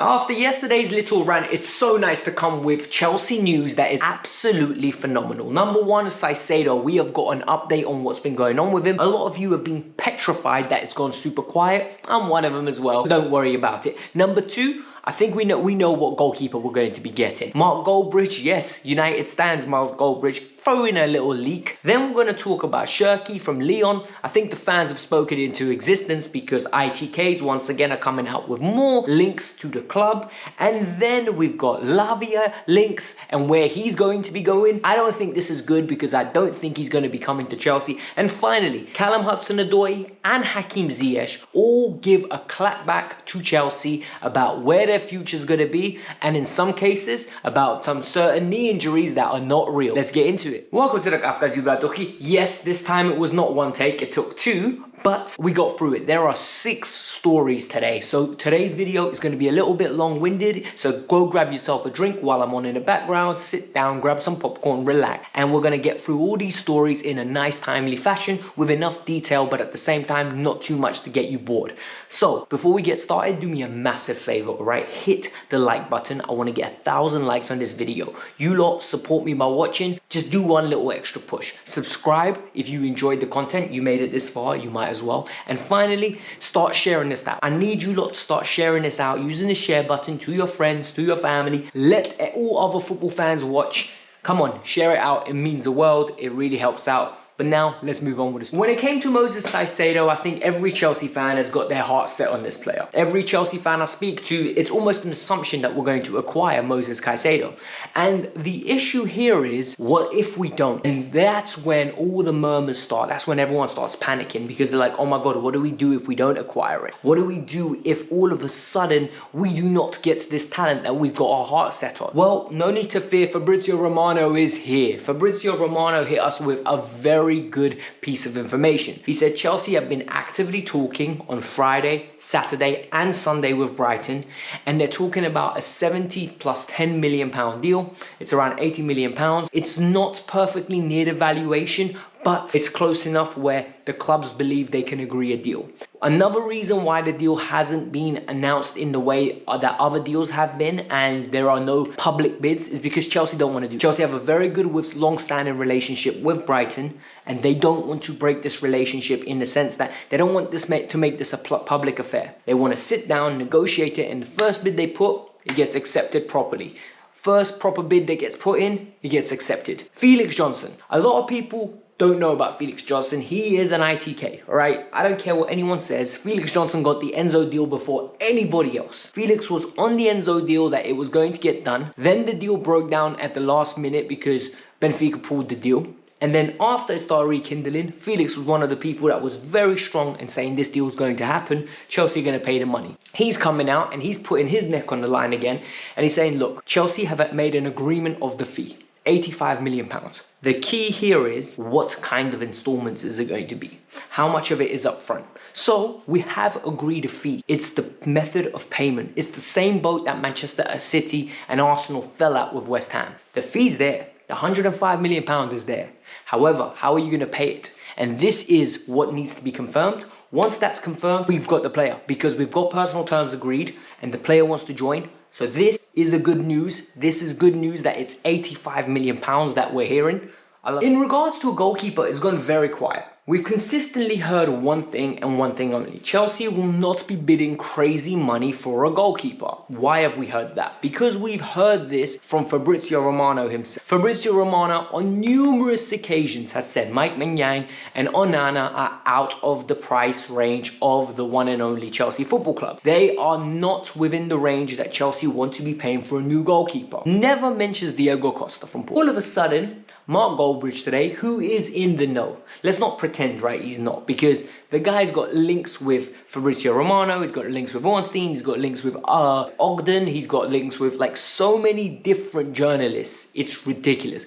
After yesterday's little rant, it's so nice to come with Chelsea news that is absolutely phenomenal. Number one, Caicedo. We have got an update on what's been going on with him. A lot of you have been petrified that it's gone super quiet. I'm one of them as well. Don't worry about it. Number two, I think we know what goalkeeper we're going to be getting. Mark Goldbridge, yes, United stands Mark Goldbridge. Throw in a little leak. Then we're going to talk about Cherki from Lyon. I think the fans have spoken into existence because ITKs once again are coming out with more links to the club. And then we've got Lavia links and where he's going to be going. I don't think this is good because I don't think he's going to be coming to Chelsea. And finally, Callum Hudson-Odoi and Hakim Ziyech all give a clap back to Chelsea about where their future is going to be, and in some cases about some certain knee injuries that are not real. Let's get into it. Welcome to the Kavkas View. Yes, this time it was not one take, it took two, but we got through it. There are 6 stories today, so today's video is going to be a little bit long-winded, so go grab yourself a drink while I'm on in the background, sit down, grab some popcorn, relax, and we're going to get through all these stories in a nice timely fashion with enough detail, but at the same time not too much to get you bored. So before we get started, do me a massive favor, alright? Hit the like button. I want to get 1,000 likes on this video. You lot support me by watching. Just do one little extra push. Subscribe if you enjoyed the content. You made it this far, you might as well. And finally, start sharing this out. I need you lot to start sharing this out using the share button to your friends, to your family. Let all other football fans watch. Come on, share it out. It means the world. It really helps out. But now, let's move on with this. When it came to Moses Caicedo, I think every Chelsea fan has got their heart set on this player. Every Chelsea fan I speak to, it's almost an assumption that we're going to acquire Moses Caicedo. And the issue here is, what if we don't? And that's when all the murmurs start. That's when everyone starts panicking because they're like, oh my God, what do we do if we don't acquire it? What do we do if all of a sudden we do not get this talent that we've got our heart set on? Well, no need to fear. Fabrizio Romano is here. Fabrizio Romano hit us with a very good piece of information. He said Chelsea have been actively talking on Friday, Saturday and Sunday with Brighton, and they're talking about a 70 plus 10 million pound deal. It's around 80 million pounds. It's not perfectly near the valuation, but it's close enough where the clubs believe they can agree a deal. Another reason why the deal hasn't been announced in the way that other deals have been and there are no public bids is because Chelsea don't want to do it. Chelsea have a very good long-standing relationship with Brighton, and they don't want to break this relationship in the sense that they don't want this to make this a public affair. They want to sit down, negotiate it, and the first bid they put, it gets accepted properly. First proper bid that gets put in, it gets accepted. Felix Johnson. A lot of people don't know about Felix Johnson. He is an ITK, all right? I don't care what anyone says. Felix Johnson got the Enzo deal before anybody else. Felix was on the Enzo deal that it was going to get done. Then the deal broke down at the last minute because Benfica pulled the deal. And then after it started rekindling, Felix was one of the people that was very strong in saying this deal is going to happen. Chelsea are going to pay the money. He's coming out and he's putting his neck on the line again. And he's saying, look, Chelsea have made an agreement of the fee. 85 million pounds. The key here is what kind of installments is it going to be? How much of it is up front? So we have agreed a fee. It's the method of payment. It's the same boat that Manchester City and Arsenal fell out with West Ham. The fee's there. The 105 million pounds is there. However, how are you going to pay it? And this is what needs to be confirmed. Once that's confirmed, we've got the player because we've got personal terms agreed and the player wants to join. So this is a good news. This is good news that it's 85 million pounds that we're hearing. In regards to a goalkeeper, it's gone very quiet. We've consistently heard one thing and one thing only. Chelsea will not be bidding crazy money for a goalkeeper. Why have we heard that? Because we've heard this from Fabrizio Romano himself. Fabrizio Romano on numerous occasions has said Mike Maignan and Onana are out of the price range of the one and only Chelsea Football Club. They are not within the range that Chelsea want to be paying for a new goalkeeper. Never mentions Diogo Costa from Paul. All of a sudden, Mark Goldbridge today, who is in the know. Let's not pretend, right, he's not, because the guy's got links with Fabrizio Romano, he's got links with Ornstein, he's got links with Ogden, he's got links with like so many different journalists. It's ridiculous.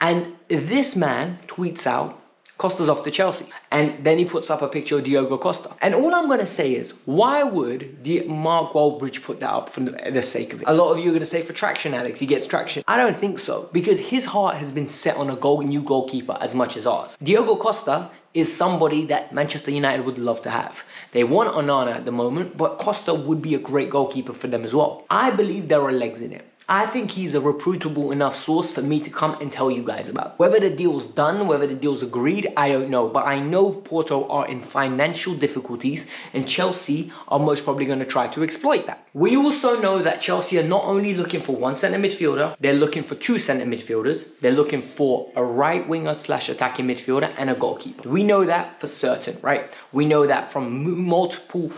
And this man tweets out, Costa's off to Chelsea. And then he puts up a picture of Diogo Costa. And all I'm going to say is, why would Mark Walbridge put that up for the sake of it? A lot of you are going to say for traction, Alex. He gets traction. I don't think so. Because his heart has been set on a new goalkeeper as much as ours. Diogo Costa is somebody that Manchester United would love to have. They want Onana at the moment, but Costa would be a great goalkeeper for them as well. I believe there are legs in it. I think he's a reputable enough source for me to come and tell you guys about. Whether the deal's done, whether the deal's agreed, I don't know. But I know Porto are in financial difficulties and Chelsea are most probably going to try to exploit that. We also know that Chelsea are not only looking for one centre midfielder, they're looking for two centre midfielders. They're looking for a right winger / attacking midfielder and a goalkeeper. We know that for certain, right? We know that from multiple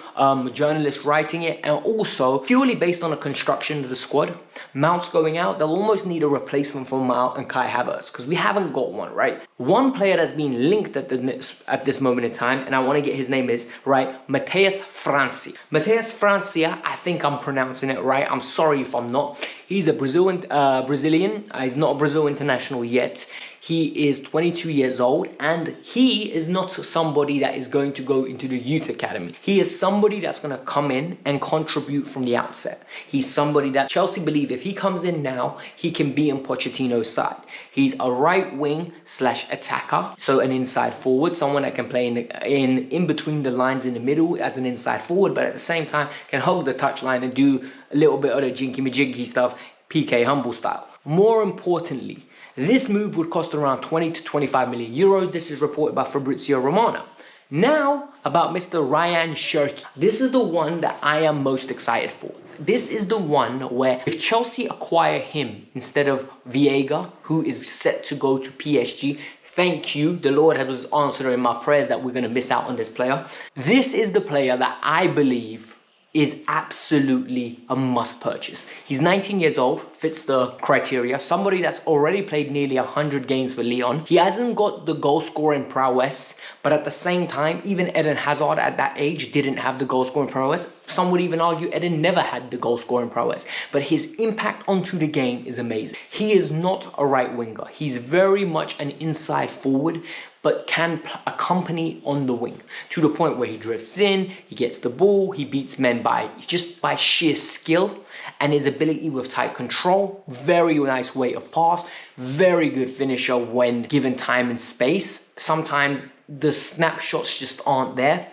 journalists writing it, and also purely based on the construction of the squad. Mount's going out, they'll almost need a replacement for Mount and Kai Havertz because we haven't got one, right? One player that's been linked at this moment in time, and I want to get his name is, right, Matheus França. Matheus França, I think I'm pronouncing it right. I'm sorry if I'm not. He's a Brazilian. He's not a Brazil international yet. He is 22 years old and he is not somebody that is going to go into the youth academy. He is somebody that's going to come in and contribute from the outset. He's somebody that Chelsea believe if he comes in now, he can be in Pochettino's side. He's a right wing / attacker, so an inside forward, someone that can play in between the lines in the middle as an inside forward, but at the same time can hug the touchline and do a little bit of the jinky-majinky stuff, PK Humble style. More importantly, this move would cost around 20 to 25 million euros. This is reported by Fabrizio Romano. Now, about Mr. Rayan Cherki. This is the one that I am most excited for. This is the one where if Chelsea acquire him instead of Viega, who is set to go to PSG, thank you. The Lord was answering my prayers that we're going to miss out on this player. This is the player that I believe is absolutely a must purchase. He's 19 years old, fits the criteria. Somebody that's already played nearly 100 games for Lyon. He hasn't got the goal scoring prowess, but at the same time, even Eden Hazard at that age didn't have the goal scoring prowess. Some would even argue Eden never had the goal scoring prowess, but his impact onto the game is amazing. He is not a right winger. He's very much an inside forward, but can accompany on the wing to the point where he drifts in, he gets the ball, he beats men by sheer skill and his ability with tight control. Very nice weight of pass, very good finisher when given time and space. Sometimes the snapshots just aren't there.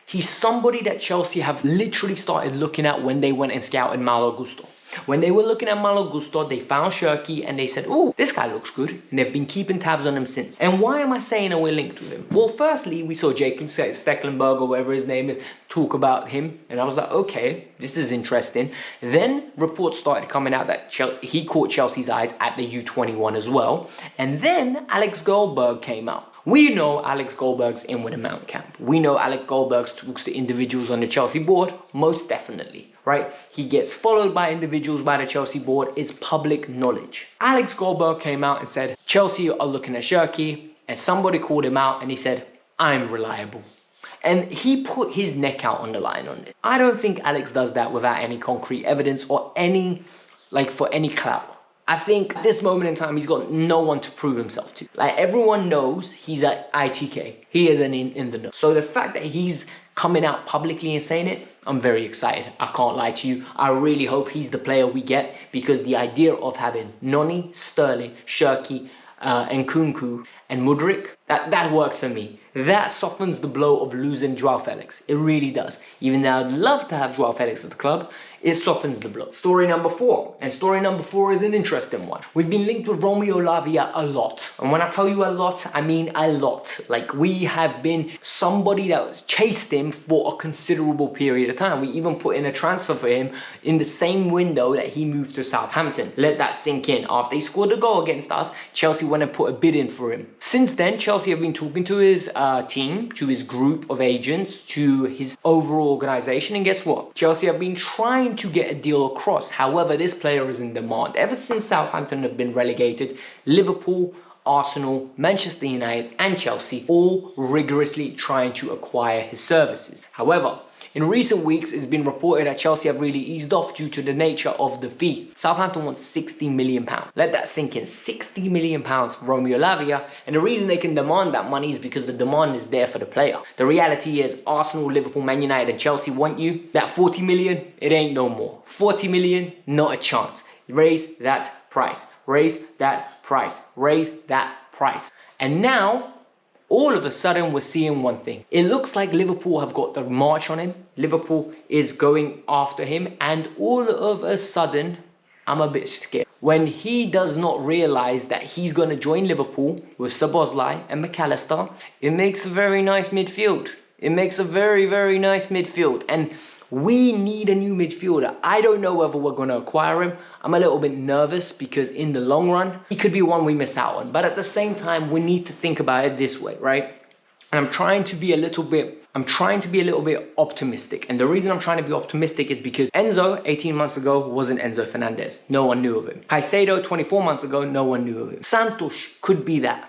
He's somebody that Chelsea have literally started looking at when they went and scouted Malo Gusto. When they were looking at Malo Gusto, they found Cherki and they said, oh, this guy looks good. And they've been keeping tabs on him since. And why am I saying that we're linked with him? Well, firstly, we saw Jacob Stecklenburg or whatever his name is talk about him. And I was like, okay, this is interesting. Then reports started coming out that he caught Chelsea's eyes at the U21 as well. And then Alex Goldberg came out. We know Alex Goldberg's in with a Mount camp. We know Alex Goldberg talks to individuals on the Chelsea board, most definitely, right? He gets followed by individuals by the Chelsea board. It's public knowledge. Alex Goldberg came out and said, Chelsea are looking at Cherki, and somebody called him out and he said, I'm reliable. And he put his neck out on the line on it. I don't think Alex does that without any concrete evidence or for any clout. I think at this moment in time, he's got no one to prove himself to. Like, everyone knows he's at ITK. He is in the know. So the fact that he's coming out publicly and saying it, I'm very excited. I can't lie to you. I really hope he's the player we get, because the idea of having Noni, Sterling, Cherki, and Nkunku and Mudryk, that works for me. That softens the blow of losing Joao Felix. It really does. Even though I'd love to have Joao Felix at the club, it softens the blow. Story number 4. And story number 4 is an interesting one. We've been linked with Romeo Lavia a lot. And when I tell you a lot, I mean a lot. Like, we have been somebody that chased him for a considerable period of time. We even put in a transfer for him in the same window that he moved to Southampton. Let that sink in. After he scored a goal against us, Chelsea went and put a bid in for him. Since then, Chelsea have been talking to his team, to his group of agents, to his overall organization, and guess what? Chelsea have been trying to get a deal across. However, this player is in demand. Ever since Southampton have been relegated, Liverpool Arsenal, Manchester United and Chelsea all rigorously trying to acquire his services. However, in recent weeks, it's been reported that Chelsea have really eased off due to the nature of the fee. Southampton wants £60 million. Let that sink in. £60 million for Romeo Lavia. And the reason they can demand that money is because the demand is there for the player. The reality is Arsenal, Liverpool, Man United and Chelsea want you. That 40 million, it ain't no more. 40 million, not a chance. Raise that price. Raise that price. Raise that price. And now, all of a sudden, we're seeing one thing. It looks like Liverpool have got the march on him. Liverpool is going after him. And all of a sudden, I'm a bit scared. When he does not realize that he's going to join Liverpool with Szoboszlai and McAllister, it makes a very nice midfield. It makes a very, very nice midfield. And we need a new midfielder. I don't know whether we're going to acquire him. I'm a little bit nervous because in the long run, he could be one we miss out on. But at the same time, we need to think about it this way, right? And I'm trying to be a little bit optimistic. And the reason I'm trying to be optimistic is because Enzo, 18 months ago, wasn't Enzo Fernandez. No one knew of him. Caicedo, 24 months ago, no one knew of him. Santos could be that.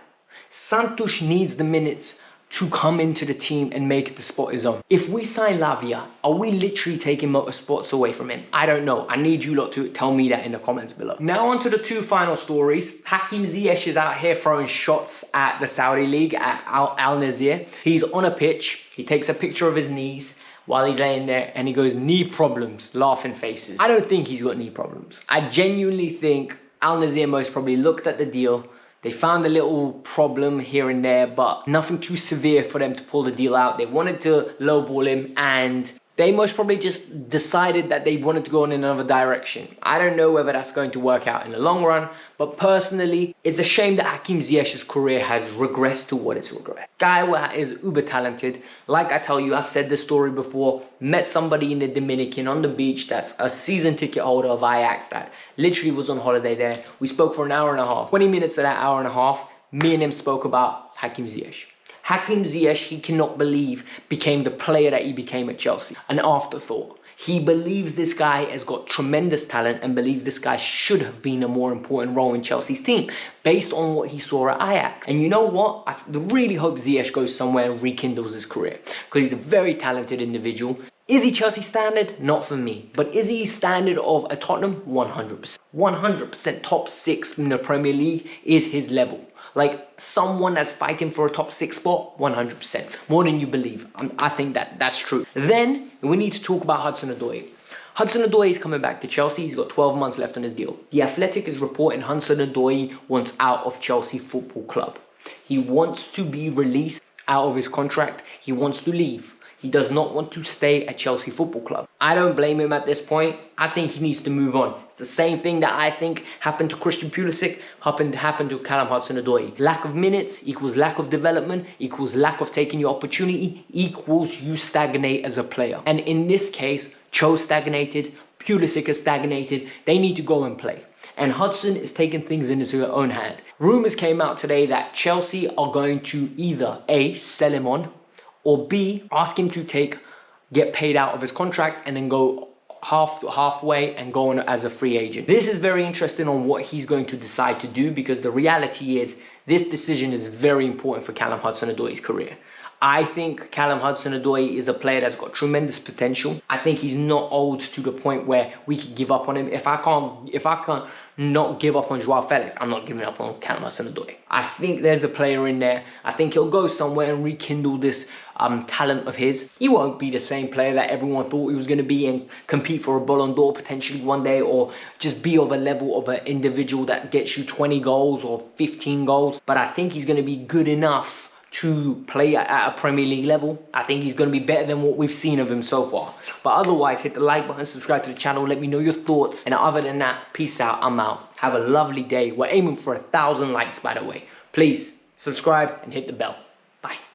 Santos needs the minutes to come into the team and make the spot his own. If we sign Lavia, are we literally taking motorsports away from him? I don't know. I need you lot to tell me that in the comments below. Now on to the two final stories. Hakim Ziyech is out here throwing shots at the Saudi League, at Al Nazir. He's on a pitch. He takes a picture of his knees while he's laying there and he goes, knee problems, laughing faces. I don't think he's got knee problems. I genuinely think Al Nazir most probably looked at the deal. They found a little problem here and there, but nothing too severe for them to pull the deal out. They wanted to lowball him and they most probably just decided that they wanted to go in another direction. I don't know whether that's going to work out in the long run, but personally, it's a shame that Hakim Ziyech's career has regressed to what it's regressed. Guy is uber talented. Like I tell you, I've said this story before. Met somebody in the Dominican on the beach that's a season ticket holder of Ajax that literally was on holiday there. We spoke for an hour and a half. 20 minutes of that hour and a half, me and him spoke about Hakim Ziyech. Hakim Ziyech, he cannot believe, became the player that he became at Chelsea. An afterthought. He believes this guy has got tremendous talent and believes this guy should have been a more important role in Chelsea's team based on what he saw at Ajax. And you know what? I really hope Ziyech goes somewhere and rekindles his career because he's a very talented individual. Is he Chelsea standard? Not for me. But is he standard of a Tottenham? 100%. 100% top 6 in the Premier League is his level. Like someone that's fighting for a top 6 spot, 100%. More than you believe. I think that's true. Then we need to talk about Hudson-Odoi. Hudson-Odoi is coming back to Chelsea. He's got 12 months left on his deal. The Athletic is reporting Hudson-Odoi wants out of Chelsea Football Club. He wants to be released out of his contract. He wants to leave. He does not want to stay at Chelsea Football Club. I don't blame him at this point. I think he needs to move on. It's the same thing that I think happened to Christian Pulisic, happened to Callum Hudson-Odoi. Lack of minutes equals lack of development, equals lack of taking your opportunity, equals you stagnate as a player. And in this case, Cho stagnated, Pulisic has stagnated. They need to go and play. And Hudson is taking things into their own hand. Rumors came out today that Chelsea are going to either A, sell him on, or B, ask him to get paid out of his contract and then go halfway and go on as a free agent. This is very interesting on what he's going to decide to do because the reality is this decision is very important for Callum Hudson-Odoi's career. I think Callum Hudson-Odoi is a player that's got tremendous potential. I think he's not old to the point where we could give up on him. If I can't not give up on Joao Felix, I'm not giving up on Callum Hudson-Odoi. I think there's a player in there. I think he'll go somewhere and rekindle this talent of his. He won't be the same player that everyone thought he was going to be and compete for a Ballon d'Or potentially one day, or just be of a level of an individual that gets you 20 goals or 15 goals. But I think he's going to be good enough to play at a Premier League level. I think he's going to be better than what we've seen of him so far. But otherwise, hit the like button, subscribe to the channel, let me know your thoughts. And other than that, peace out, I'm out. Have a lovely day. We're aiming for 1,000 likes, by the way. Please subscribe and hit the bell. Bye.